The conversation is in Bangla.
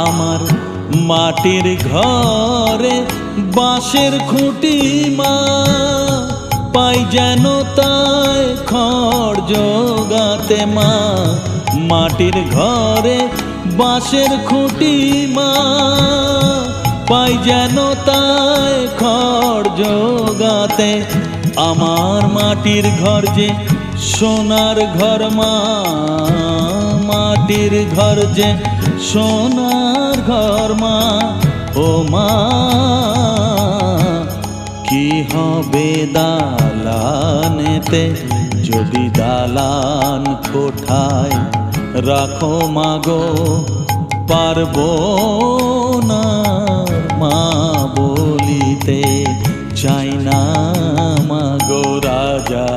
আমার মাটির ঘরে বাঁশের খুঁটি মা, পাই যেন তাই খড় জোগাতে মা। মাটির ঘরে বাঁশের খুঁটি মা, পাই যেন তাই খড় জোগাতে। আমার মাটির ঘর যে সোনার ঘর মা, মাটির ঘর যে সোনার ঘর মা। ও মা, কি হবে দালানেতে যদি দালান কোঠায় রাখো মাগো, পারবো না মা বলিতে চাই না মাগো রাজা।